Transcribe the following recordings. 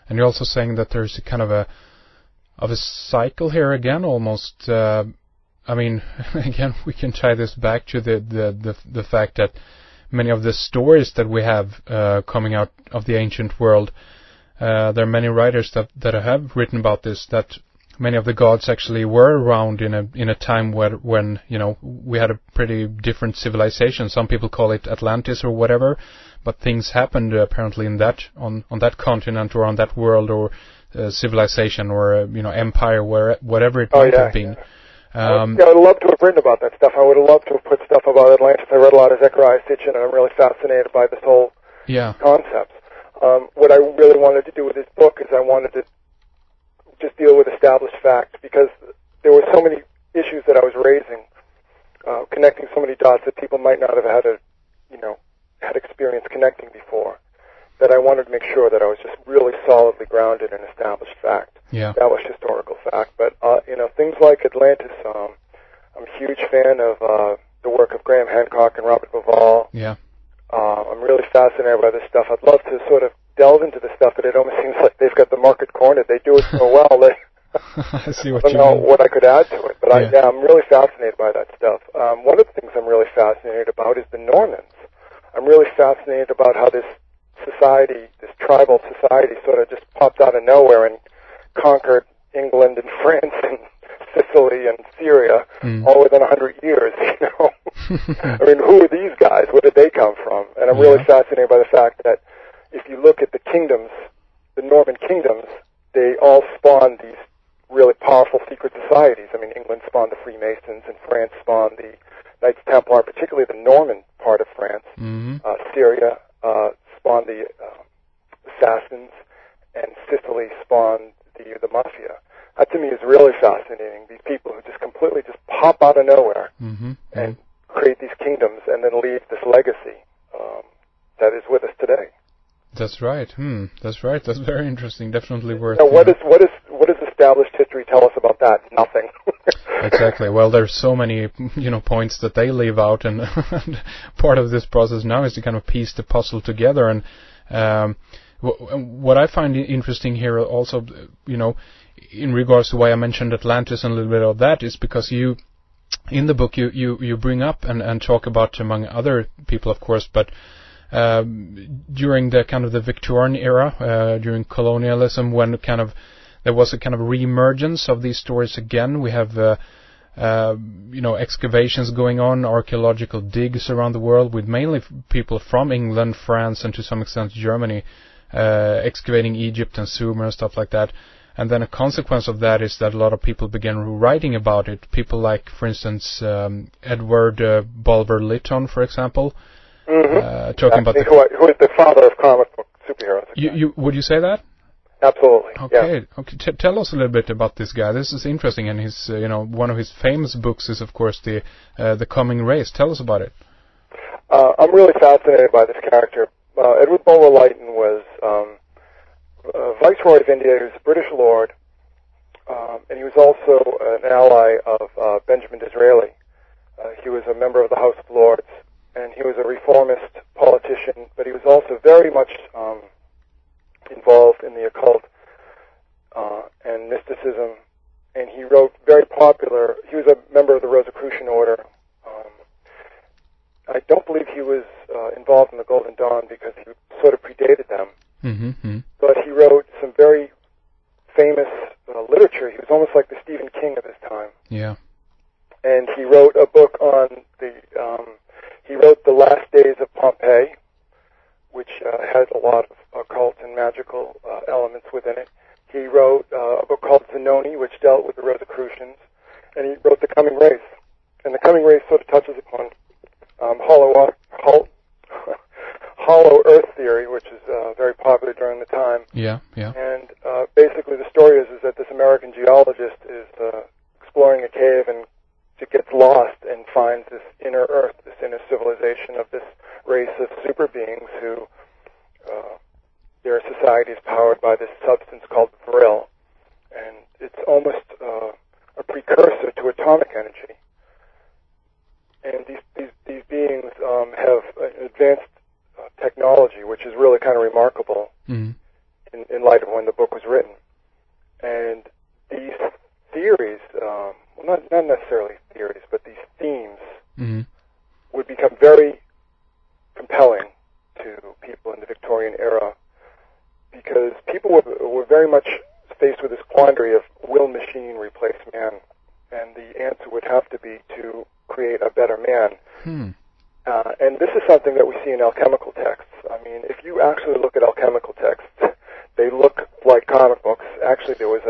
And you're also saying that there's a kind of a cycle here again, almost. I mean, again, we can tie this back to the fact that many of the stories that we have coming out of the ancient world, there are many writers that have written about this, that many of the gods actually were around in a time when we had a pretty different civilization. Some people call it Atlantis or whatever, but things happened apparently on that continent or on that world or civilization or empire, whatever it might have been. I would love to have written about that stuff. I would have loved to have put stuff about Atlantis. I read a lot of Zechariah Sitchin, and I'm really fascinated by this whole concept. What I really wanted to do with this book is I wanted to just deal with established fact, because there were so many issues that I was raising, connecting so many dots that people might not have had experience connecting before, that I wanted to make sure that I was just really solidly grounded in established fact, established historical fact. But things like Atlantis, I'm a huge fan of the work of Graham Hancock and Robert Bauval. I'm really fascinated by this stuff. I'd love to sort of delve into this stuff, but it almost seems like they've got the market cornered. They do it so well that I see what I don't know what I could add to it. But I'm really fascinated by that stuff. One of the things I'm really fascinated about is the Normans. I'm really fascinated about how this society, this tribal society, sort of just popped out of nowhere and conquered England and France and Sicily and Syria all within 100 years, I mean, who are these guys? Where did they come from? And I'm really fascinated by the fact that if you look at the kingdoms, the Norman kingdoms, they all spawned these really powerful secret societies. I mean, England spawned the Freemasons, and France spawned the Knights Templar, particularly the Norman part of France. Syria spawned the Assassins, and Sicily spawned the Mafia. That to me is really fascinating. These people who just completely just pop out of nowhere and create these kingdoms and then leave this legacy that is with us today. That's right. That's right. That's very interesting. Definitely worth. Now, what does established history tell us about that? Nothing. Exactly. Well, there's so many points that they leave out, and part of this process now is to kind of piece the puzzle together. And what I find interesting here also, in regards to why I mentioned Atlantis and a little bit of that, is because in the book you bring up and talk about, among other people, of course, but during the kind of the Victorian era, during colonialism, when there was a kind of re-emergence of these stories again. We have excavations going on, archaeological digs around the world, with mainly people from England, France, and to some extent Germany, excavating Egypt and Sumer and stuff like that. And then a consequence of that is that a lot of people began writing about it. People like, for instance, Edward Bulwer Lytton, for example, talking about who is the father of comic book superheroes. Would you say that? Absolutely. Okay. Tell us a little bit about this guy. This is interesting, and his, one of his famous books is, of course, the Coming Race. Tell us about it. I'm really fascinated by this character. Edward Bulwer Lytton was Viceroy of India. He was a British lord, and he was also an ally of Benjamin Disraeli. He was a member of the House of Lords, and he was a reformist politician, but he was also very much involved in the occult and mysticism, and he wrote very popular. He was a member of the Rosicrucian Order. I don't believe he was involved in the Golden Dawn because he sort of predated them. But he wrote some very famous literature. He was almost like the Stephen King of his time. And he wrote a book on he wrote The Last Days of Pompeii, which had a lot of occult and magical elements within it. He wrote a book called Zanoni, which dealt with the Rosicrucians, and he wrote The Coming Race. And The Coming Race sort of touches upon hollow Earth theory, which is very popular during the time. And basically, the story is that this American geologist is exploring a cave and gets lost and finds this inner Earth, this inner civilization of this race of super beings who their society is powered by this substance called vril, and it's almost a precursor to atomic energy. And these beings have advanced technology, which is really kind of remarkable in light of when the book was written. And these theories, not necessarily theories, but these themes would become very compelling to people in the Victorian era, because people were very much faced with this quandary of, will machine replace man? And the answer would have to be to create a better man. And this is something that we see in alchemical texts. I mean, if you actually look at alchemical texts, they look like comic books. Actually, there was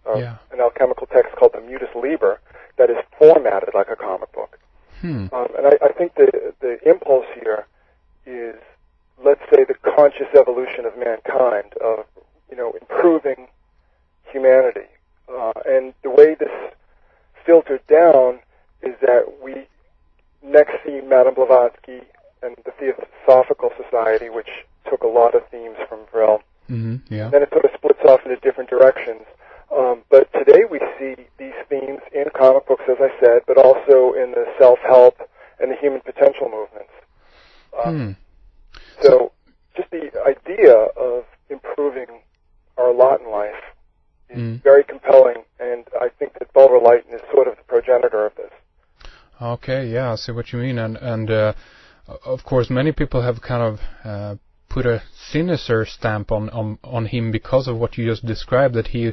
an alchemical text called the Mutus Liber that is formatted like a comic book. And I think the impulse here is, let's say, the conscious evolution of mankind, of, improving humanity. And the way this filtered down is that we next see Madame Blavatsky and the Theosophical Society, which took a lot of themes from Vril. Then it sort of splits off into different directions. But today we see these themes in comic books, as I said, but also in the self-help and the human potential movements. So just the idea of improving our lot in life is very compelling, and I think that Bulwer Lytton is sort of the progenitor of this. Okay, yeah, I see what you mean, and of course many people have kind of put a sinister stamp on him because of what you just described, that he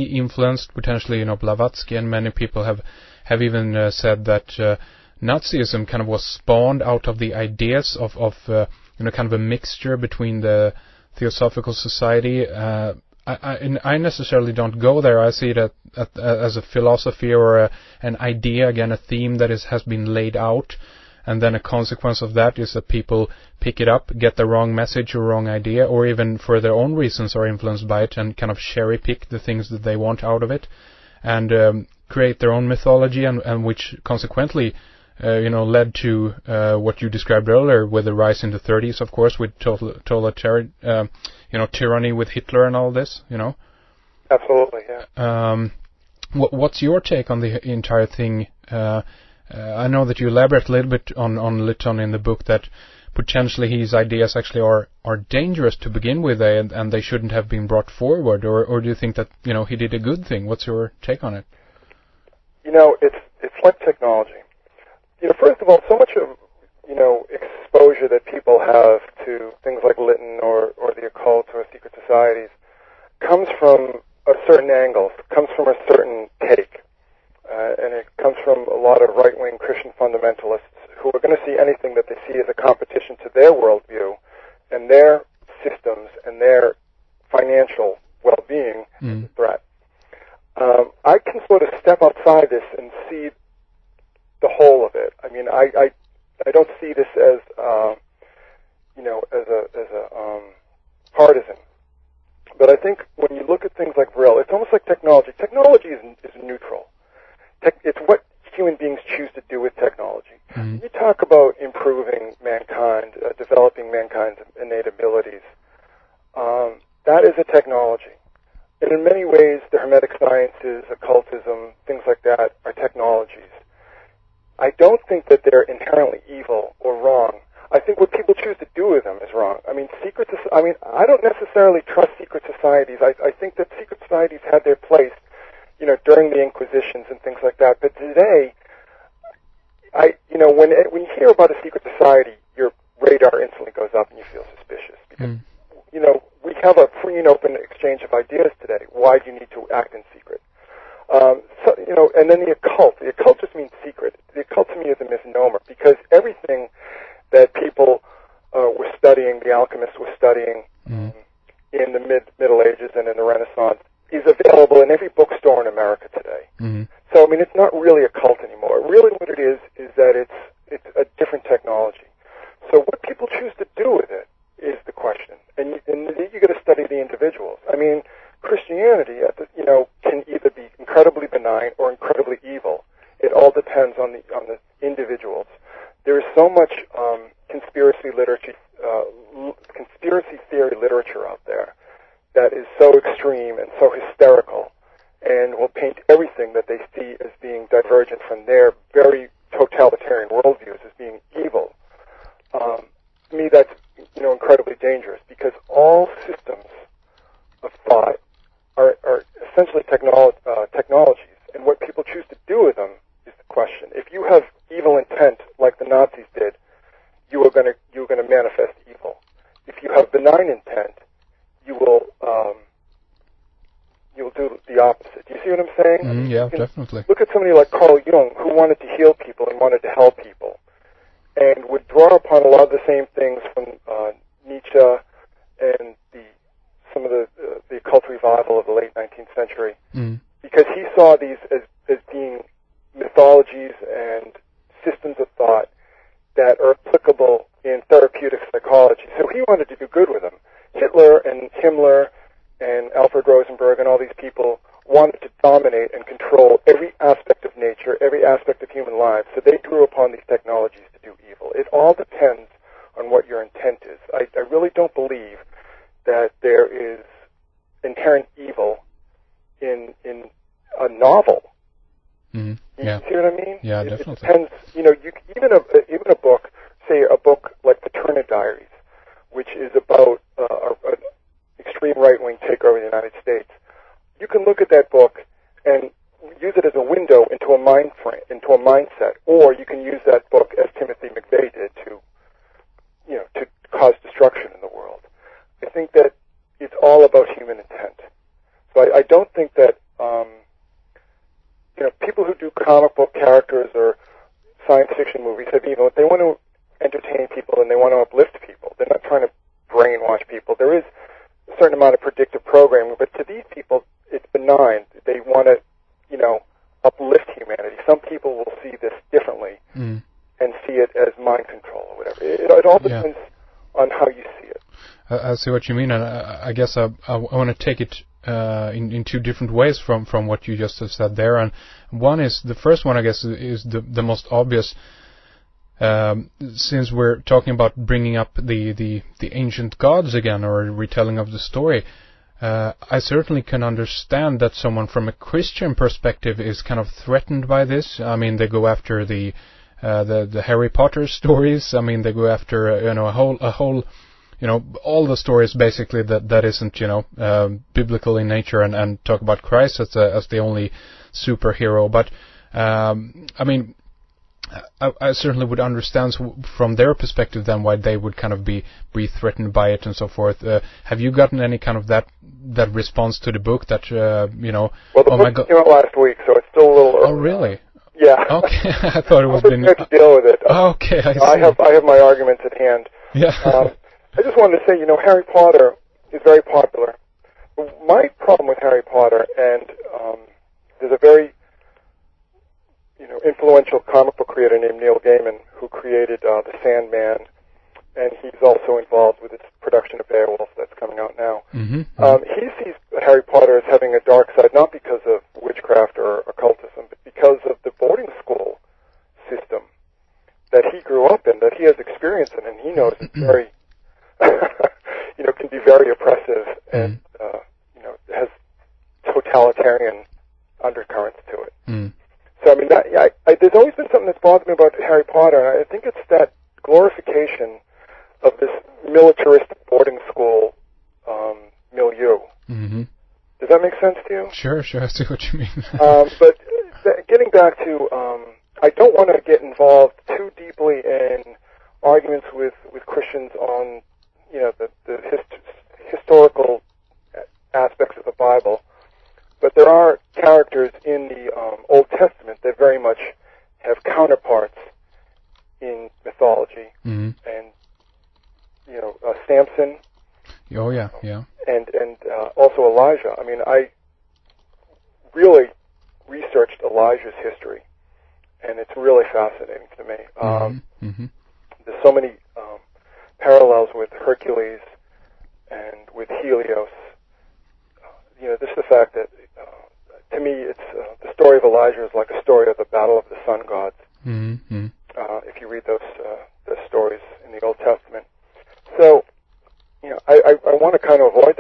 influenced potentially Blavatsky, and many people have even said that Nazism kind of was spawned out of the ideas of kind of a mixture between the Theosophical Society. I necessarily don't go there. I see it as a philosophy or an idea, again, a theme that has been laid out, and then a consequence of that is that people pick it up, get the wrong message or wrong idea, or even for their own reasons are influenced by it and kind of cherry pick the things that they want out of it, and create their own mythology, and which consequently led to what you described earlier with the rise in the 30s, of course, with totalitarian, tyranny with Hitler and all this, Absolutely, yeah. What's your take on the entire thing? I know that you elaborate a little bit on Lytton in the book, that potentially his ideas actually are dangerous to begin with, and they shouldn't have been brought forward, or do you think that he did a good thing? What's your take on it? It's like technology. First of all, so much of exposure that people have to things like Lytton or the occult or secret societies comes from a certain angle, comes from a certain take, and it comes from a lot of right-wing Christian fundamentalists who are going to see anything that they see as a competition to their worldview and their systems and their financial well-being as a threat. I can sort of step outside this and see the whole of it. I mean, I don't see this as as a partisan. But I think when you look at things like Vril, it's almost like technology. Technology is neutral. It's what human beings choose to do with technology. You talk about improving mankind, developing mankind's innate abilities. That is a technology. And in many ways, the Hermetic sciences, occultism, things like that are technologies. I don't think that they're inherently evil or wrong. I think what people choose to do with them is wrong. I mean, I don't necessarily trust secret societies. I think that secret societies had their place, during the Inquisitions and things like that. But today, when you hear about a secret society, your radar instantly goes up and you feel suspicious because, we have a free and open exchange of ideas today. Why do you need to act in secret? And then the occult. The occult just means secret. The occult to me is a misnomer, because everything that people were studying, the alchemists were studying in the Middle Ages and in the Renaissance, is available in every bookstore in America today. So, I mean, it's not really a cult anymore. Really what it is that it's a different technology. So what people choose to do with it is the question. And you got to study the individuals. I mean, Christianity, can either be incredibly benign or incredibly evil. It all depends on the individuals. There is so much conspiracy theory literature out there that is so extreme and so hysterical, and will paint everything that they see as being divergent from their very totalitarian worldviews as being evil. To me, that's incredibly dangerous, because all systems of thought are essentially technologies, and what people choose to do with them is the question. If you have evil intent, like the Nazis did, you are going to manifest evil. If you have benign intent, you'll do the opposite. Do you see what I'm saying? Yeah, definitely. Look at somebody like Carl Jung, who wanted to heal people and wanted to help people, and would draw upon a lot of the same things from Nietzsche and some of the occult revival of the late 19th century, because he saw these as being mythologies and systems of thought that are applicable in therapeutic psychology. So he wanted to do good with them. Hitler and Himmler and Alfred Rosenberg and all these people wanted to dominate and control every aspect of nature, every aspect of human life. So they drew upon these technologies to do evil. It all depends on what your intent is. I really don't believe that there is inherent evil in a novel. Yeah. You see what I mean? Yeah, definitely. It depends. Even a book, say a book like the Turner Diaries, which is about an extreme right-wing takeover of the United States. You can look at that book and use it as a window into a mind frame, into a mindset, or you can use that book as Timothy McVeigh did to cause destruction in the world. I think that it's all about human intent. So I don't think that people who do comic book characters or science fiction movies have evil. They want to entertain people and they want to uplift people. They're not trying to brainwash people. There is a certain amount of predictive programming, but to these people, it's benign. They want to, uplift humanity. Some people will see this differently and see it as mind control or whatever. It all depends on how you see it. I see what you mean, and I guess I want to take it in two different ways from what you just have said there. And the first one, I guess, is the most obvious. Since we're talking about bringing up the ancient gods again, or a retelling of the story, I certainly can understand that someone from a Christian perspective is kind of threatened by this. I mean, they go after the Harry Potter stories. I mean, they go after a whole all the stories basically that isn't biblical in nature, and talk about Christ as the only superhero. But I mean, I certainly would understand from their perspective then why they would kind of be threatened by it and so forth. Have you gotten any kind of that response to the book that Well, the book came out last week, so it's still a little early. Oh, really? Yeah. Okay, I thought it was been. I have to deal with it. Okay, I see. I have my arguments at hand. Yeah. I just wanted to say, Harry Potter is very popular. My problem with Harry Potter, and there's a very influential comic book creator named Neil Gaiman who created The Sandman, and he's also involved with its production of Beowulf that's coming out now. He sees Harry Potter as having a dark side, not because of witchcraft or occultism, but because of the boarding school system that he grew up in, that he has experience in, and he knows it's very, can be very oppressive and, has totalitarian undercurrents to it. So, I mean, there's always been something that's bothered me about Harry Potter, and I think it's that glorification of this militaristic boarding school milieu. Does that make sense to you? Sure, I see what you mean. But getting back to, I don't want to get involved too deeply in arguments with Christians on, the historical aspects of the Bible. But there are characters in the Old Testament that very much have counterparts in mythology, and Samson. Oh yeah. And also Elijah. I mean, I really researched Elijah's history, and it's really fascinating to me. There's so many parallels with Hercules and with Helios. Just the fact that, to me, it's the story of Elijah is like a story of the battle of the sun gods. If you read those stories in the Old Testament, so I want to kind of avoid